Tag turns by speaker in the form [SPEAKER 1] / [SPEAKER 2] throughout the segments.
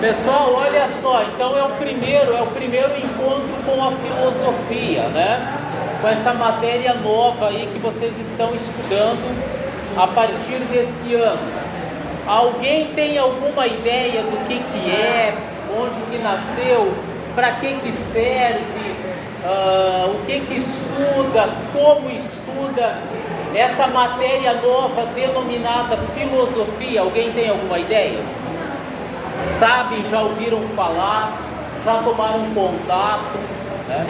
[SPEAKER 1] Pessoal, olha só, então é o primeiro encontro com a filosofia, né? Com essa matéria nova aí que vocês estão estudando a partir desse ano. Alguém tem alguma ideia do que é, onde que nasceu, para que serve, o que estuda, como estuda essa matéria nova denominada filosofia? Alguém tem alguma ideia? Sabem, já ouviram falar, já tomaram contato, né?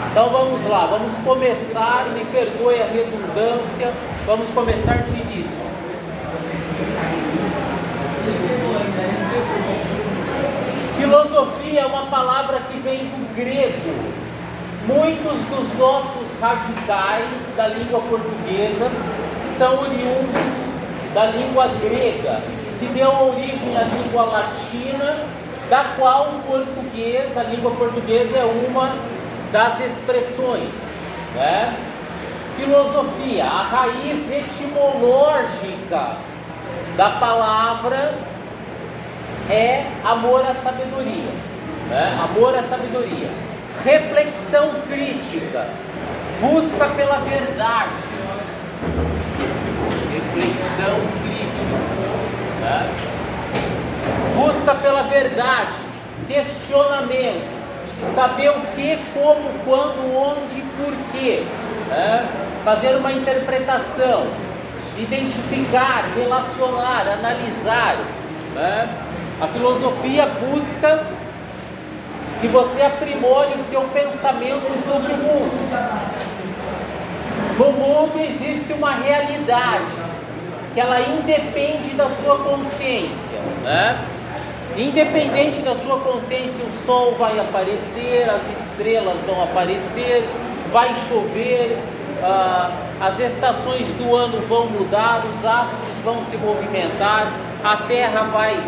[SPEAKER 1] Então vamos lá, vamos começar, me perdoe a redundância, vamos começar do início. Filosofia é uma palavra que vem do grego. Muitos dos nossos radicais da língua portuguesa são oriundos da língua grega, que deu origem à língua latina, da qual o português, a língua portuguesa é uma das expressões, né? Filosofia, a raiz etimológica da palavra é amor à sabedoria, né? Amor à sabedoria, reflexão crítica, busca pela verdade, reflexão crítica, né? Busca pela verdade, questionamento, saber o que, como, quando, onde, porquê, né? Fazer uma interpretação, identificar, relacionar, analisar, né? A filosofia busca que você aprimore o seu pensamento sobre o mundo. No mundo existe uma realidade que ela independe da sua consciência, né? Independente da sua consciência, o sol vai aparecer, as estrelas vão aparecer, vai chover, as estações do ano vão mudar, os astros vão se movimentar, a terra vai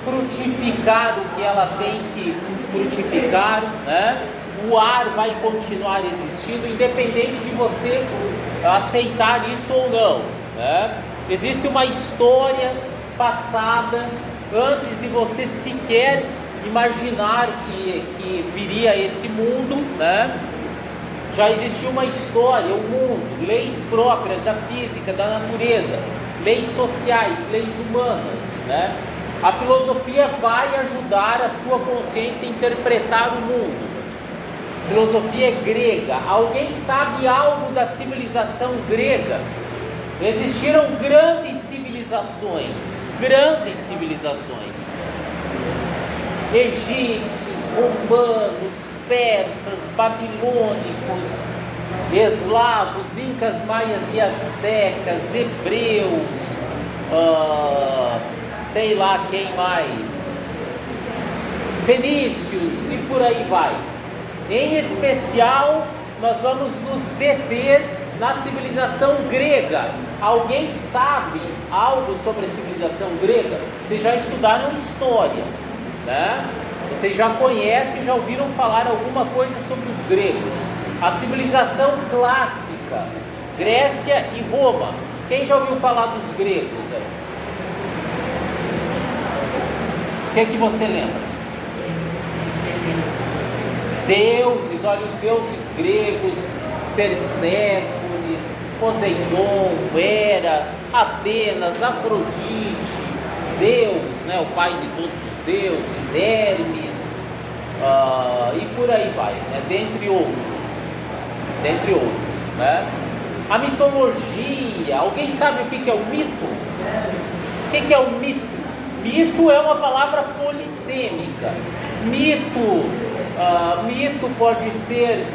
[SPEAKER 1] frutificar o que ela tem que frutificar, né? O ar vai continuar existindo, independente de você aceitar isso ou não, né? Existe uma história passada antes de você sequer imaginar que viria esse mundo, né? Já existiu uma história, um mundo, leis próprias da física, da natureza, leis sociais, leis humanas, né? A filosofia vai ajudar a sua consciência a interpretar o mundo. Filosofia é grega. Alguém sabe algo da civilização grega? Existiram grandes civilizações, egípcios, romanos, persas, babilônicos, eslavos, incas, maias e astecas, hebreus, sei lá quem mais, fenícios e por aí vai. Em especial, nós vamos nos deter na civilização grega. Alguém sabe algo sobre a civilização grega? Vocês já estudaram história, né? Vocês já conhecem, já ouviram falar alguma coisa sobre os gregos. A civilização clássica, Grécia e Roma. Quem já ouviu falar dos gregos? O que você lembra? Deuses, olha, os deuses gregos, Perséfone, Poseidon, Hera, Atenas, Afrodite, Zeus, né, o pai de todos os deuses, Hermes, e por aí vai, né, dentre outros, né? A mitologia, alguém sabe o que é o mito? O que é o mito? Mito é uma palavra polissêmica. Mito pode ser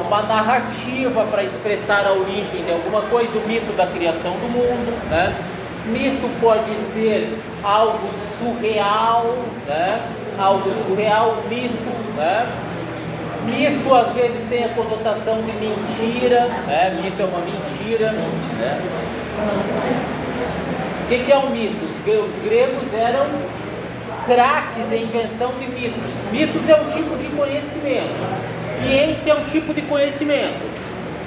[SPEAKER 1] uma narrativa para expressar a origem de alguma coisa, o mito da criação do mundo, né? Mito pode ser algo surreal, né? Mito, né? Mito às vezes tem a conotação de mentira, né? Mito é uma mentira, né? O que é um mito? Os gregos eram craques em invenção de mitos. Mitos é um tipo de conhecimento, ciência é um tipo de conhecimento,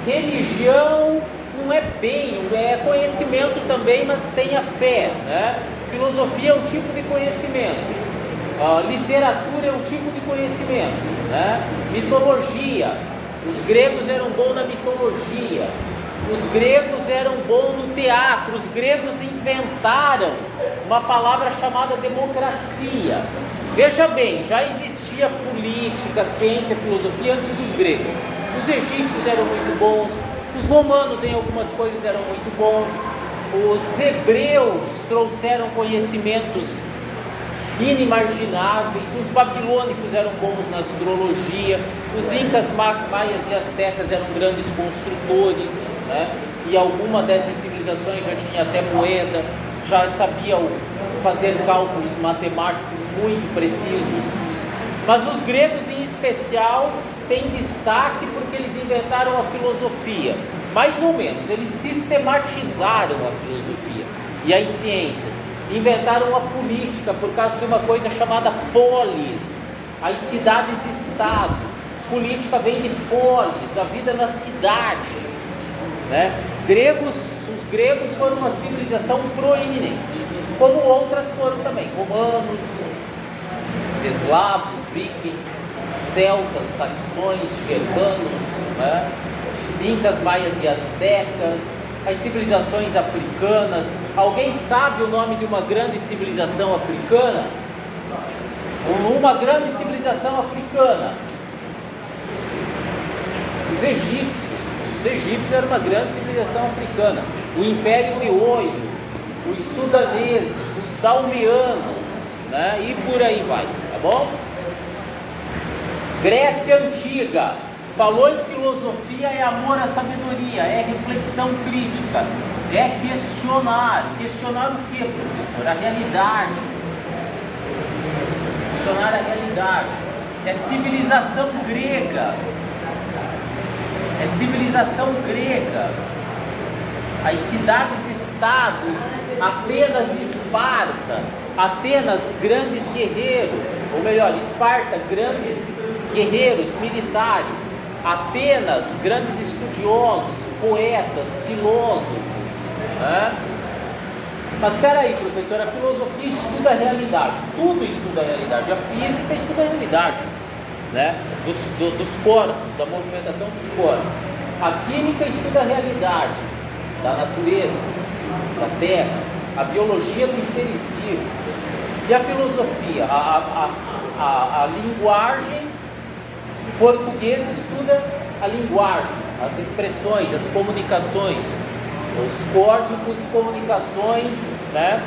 [SPEAKER 1] religião não é bem, é conhecimento também, mas tem a fé, né? Que filosofia é um tipo de conhecimento, literatura é um tipo de conhecimento, né? Mitologia, os gregos eram bons na mitologia, os gregos eram bons no teatro, os gregos inventaram uma palavra chamada democracia. Veja bem, já existia política, ciência, filosofia antes dos gregos. Os egípcios eram muito bons, os romanos em algumas coisas eram muito bons, os hebreus trouxeram conhecimentos inimagináveis, os babilônicos eram bons na astrologia, os incas, maias e astecas eram grandes construtores, né? E alguma dessas civilizações já tinha até moeda, já sabiam fazer cálculos matemáticos muito precisos. Mas os gregos em especial têm destaque porque eles inventaram a filosofia, mais ou menos, eles sistematizaram a filosofia e as ciências. Inventaram a política por causa de uma coisa chamada polis, as cidades-estado. Política vem de polis, a vida na cidade, né? Os gregos foram uma civilização proeminente, como outras foram também, romanos, eslavos, vikings, celtas, saxões, germanos, né? Incas, maias e astecas, as civilizações africanas. Alguém sabe o nome de uma grande civilização africana? Uma grande civilização africana. Os egípcios. Os egípcios eram uma grande civilização africana. O Império de Oiro, os sudaneses, os dalmianos, né? E por aí vai, tá bom? Grécia Antiga. Falou em filosofia, é amor à sabedoria, é reflexão crítica, é questionar. Questionar o que, professor? A realidade. Questionar a realidade. É civilização grega. É civilização grega. As cidades-estados, Atenas e Esparta. Atenas, grandes guerreiros, ou melhor, Esparta, grandes guerreiros militares. Atenas, grandes estudiosos, poetas, filósofos, né? Mas espera aí, professor, a filosofia estuda a realidade, tudo estuda a realidade, a física estuda a realidade, né? Dos corpos, da movimentação dos corpos. A química estuda a realidade da natureza, da terra, a biologia dos seres vivos. E a filosofia, a linguagem. O português estuda a linguagem, as expressões, as comunicações, os códigos, comunicações, né?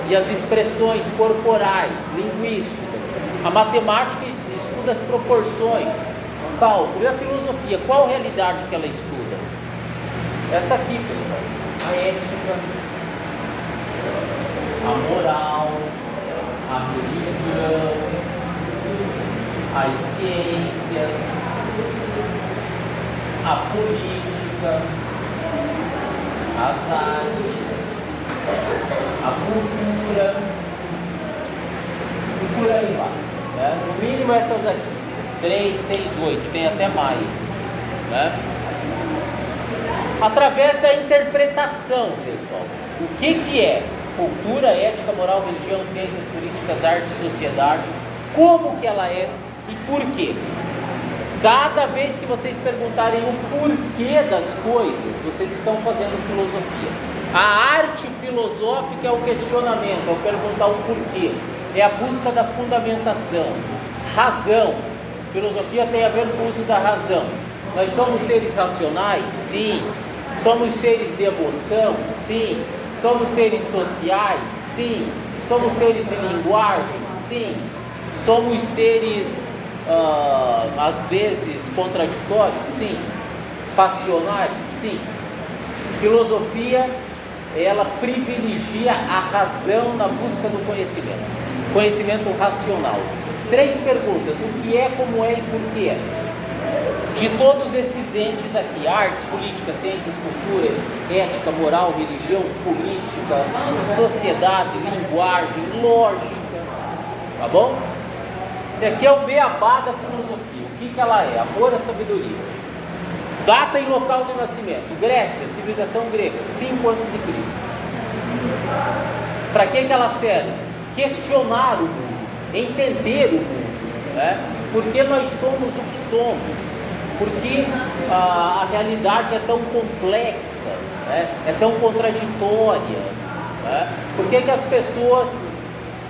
[SPEAKER 1] E as expressões corporais, linguísticas. A matemática estuda as proporções, o cálculo. E a filosofia, qual realidade que ela estuda? Essa aqui, pessoal, a ética, a moral, a religião, as ciências, a política, as artes, a cultura e por aí vai, né? No mínimo essas aqui, 3, 6, 8, tem até mais, né? Através da interpretação, pessoal. O que é cultura, ética, moral, religião, ciências, políticas, arte, sociedade, como que ela é e por quê? Cada vez que vocês perguntarem o porquê das coisas, vocês estão fazendo filosofia. A arte filosófica é o questionamento, é o perguntar o porquê, é a busca da fundamentação. Razão, filosofia tem a ver com o uso da razão. Nós somos seres racionais? Sim. Somos seres de emoção? Sim. Somos seres sociais? Sim. Somos seres de linguagem? Sim. Somos seres, às vezes, contraditórios? Sim. Passionais? Sim. Filosofia, ela privilegia a razão na busca do conhecimento. Conhecimento racional. 3 perguntas: o que é, como é e por que é? De todos esses entes aqui, artes, política, ciências, cultura, ética, moral, religião, política, sociedade, linguagem, lógica, tá bom? Esse aqui é o beabá da filosofia. O que ela é? Amor à sabedoria. Data e local do nascimento: Grécia, civilização grega, 5 a.C. Para que ela serve? Questionar o mundo, entender o mundo, né? Por que nós somos o que somos? Por que a realidade é tão complexa, né? É tão contraditória, né? Por que as pessoas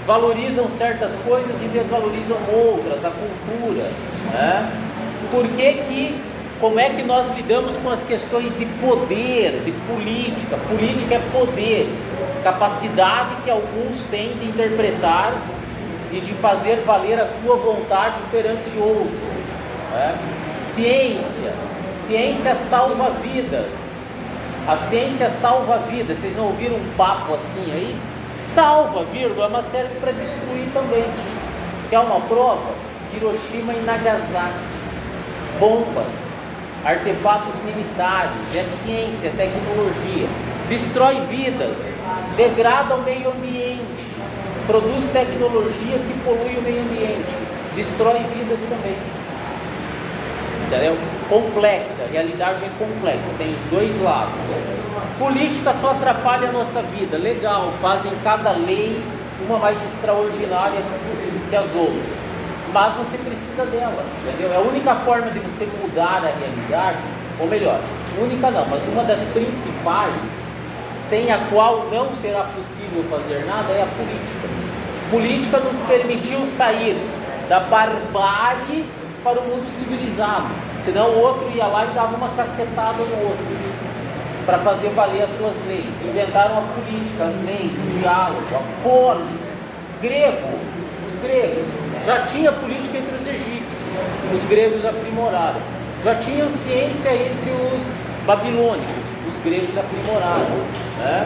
[SPEAKER 1] valorizam certas coisas e desvalorizam outras, a cultura, né? Como é que nós lidamos com as questões de poder, de política? Política é poder, capacidade que alguns têm de interpretar e de fazer valer a sua vontade perante outros, né? Ciência salva vidas. A ciência salva vidas. Vocês não ouviram um papo assim aí? Salva, vírgula, mas serve para destruir também. Quer uma prova? Hiroshima e Nagasaki. Bombas, artefatos militares, é ciência, é tecnologia. Destrói vidas, degrada o meio ambiente, produz tecnologia que polui o meio ambiente, destrói vidas também. Entendeu? Complexa, a realidade é complexa, tem os dois lados. Política só atrapalha a nossa vida, legal, fazem cada lei uma mais extraordinária que as outras, mas você precisa dela, entendeu? É a única forma de você mudar a realidade, ou melhor, única não, mas uma das principais, sem a qual não será possível fazer nada, é a política. Política nos permitiu sair da barbárie para o mundo civilizado, senão o outro ia lá e dava uma cacetada no outro, para fazer valer as suas leis. Inventaram a política, as leis, o diálogo, a polis. Os gregos, já tinha política entre os egípcios, os gregos aprimoraram. Já tinha ciência entre os babilônicos, os gregos aprimoraram, né?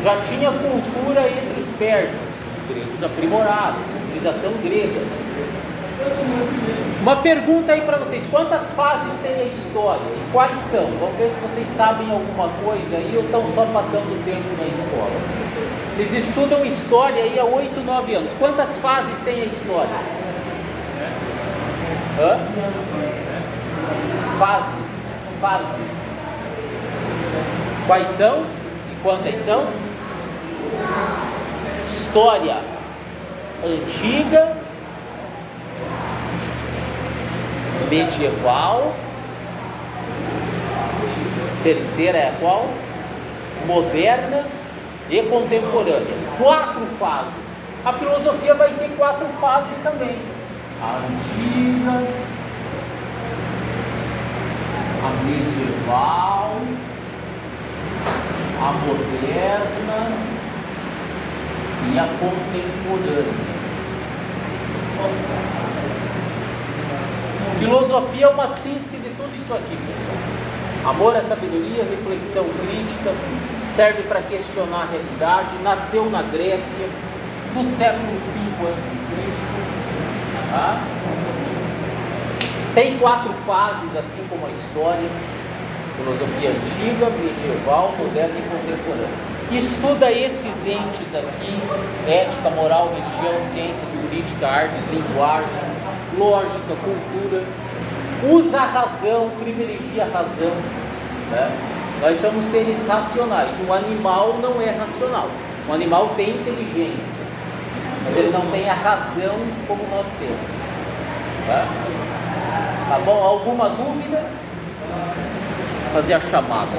[SPEAKER 1] Já tinha cultura entre os persas, os gregos aprimoraram, civilização grega. Uma pergunta aí para vocês: quantas fases tem a história e quais são? Vamos ver se vocês sabem alguma coisa aí ou estão só passando tempo na escola. Vocês estudam história aí há 8, 9 anos. Quantas fases tem a história? Hã? Fases. Quais são e quantas são? História antiga, medieval, terceira é a qual? Moderna e contemporânea. 4 fases. A filosofia vai ter 4 fases também: a antiga, a medieval, a moderna e a contemporânea. Filosofia é uma síntese de tudo isso aqui, pessoal. Amor à sabedoria, reflexão crítica, serve para questionar a realidade. Nasceu na Grécia, no século V a.C. Tá? Tem 4 fases, assim como a história: filosofia antiga, medieval, moderna e contemporânea. Estuda esses entes aqui: ética, moral, religião, ciências, política, artes, linguagem, lógica, cultura. Usa a razão, privilegia a razão, né? Nós somos seres racionais. Um animal não é racional. Um animal tem inteligência, mas ele não tem a razão como nós temos. Tá bom? Alguma dúvida? Vou fazer a chamada.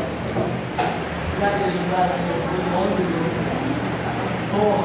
[SPEAKER 1] Oh.